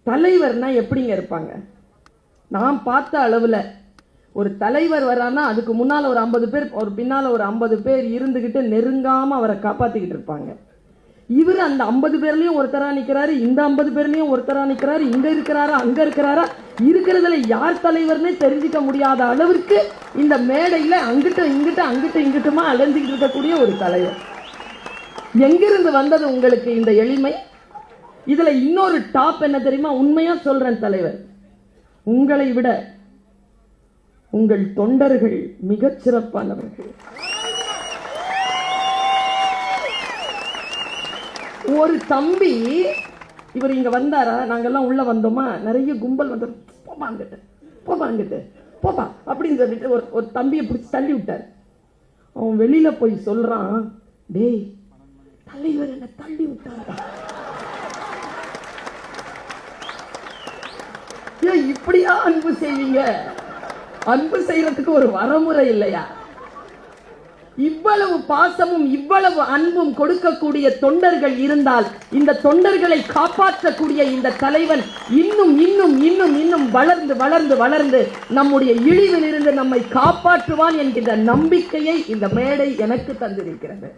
தலைவர்னா எப்படிங்க இருப்பாங்க? நான் பார்த்த அளவுல ஒரு தலைவர் வரானா அதுக்கு முன்னால ஒரு 50 பேர், ஒரு பின்னால ஒரு 50 பேர் இருந்துகிட்டு நெருங்காம அவரை காப்பாத்திக்கிட்டு இருப்பாங்க. இவர் அந்த 50 பேர்லயும் ஒருத்தரா நிக்கிறாரு, இந்த 50 பேர்லயும் ஒருத்தரா நிக்கிறாரு, இங்க இருக்கிறாரா அங்க இருக்கிறாரா, இருக்கிறதுல யார் தலைவர்னே தெரிஞ்சுக்க முடியாத அளவிற்கு இந்த மேடையில அங்கிட்ட இங்கிட்ட அங்கிட்ட இங்கிட்டுமா அலைஞ்சிக்கிட்டு இருக்கக்கூடிய ஒரு தலைவர். எங்கிருந்து வந்தது உங்களுக்கு இந்த எளிமை? இதுல இன்னொரு டாப் என்ன தெரியுமா? உண்மையா சொல்றேன் தலைவர், உங்களை விட உங்கள் தொண்டர்கள் மிகச் சிறப்பானவர்கள். ஒரு தம்பி இவர் இங்க வந்தாரா, நாங்கெல்லாம் உள்ள வந்தோமா, நிறைய கும்பல் வந்து போப்பாங்கிட்டு போப்பாங்கிட்டு போப்பா அப்படின்னு சொல்லிட்டு ஒரு தம்பியை பிடிச்சி தள்ளி விட்டார். அவன் வெளியில போய் சொல்றான், டேய் தலைவர் என்ன தள்ளி விட்டாரா. இப்படியா அன்பு செய்வீங்க? அன்பு செய்யறதுக்கு ஒரு வரமுறை இல்லையா? இவ்வளவு பாசமும் இவ்வளவு அன்பும் கொடுக்கக்கூடிய தொண்டர்கள் இருந்தால் இந்த தொண்டர்களை காப்பாற்றக்கூடிய இந்த தலைவன் இன்னும் இன்னும் இன்னும் இன்னும் வளர்ந்து வளர்ந்து வளர்ந்து நம்முடைய இழிவில் இருந்து நம்மை காப்பாற்றுவான் என்கின்ற நம்பிக்கையை இந்த மேடை எனக்கு தந்திருக்கிறது.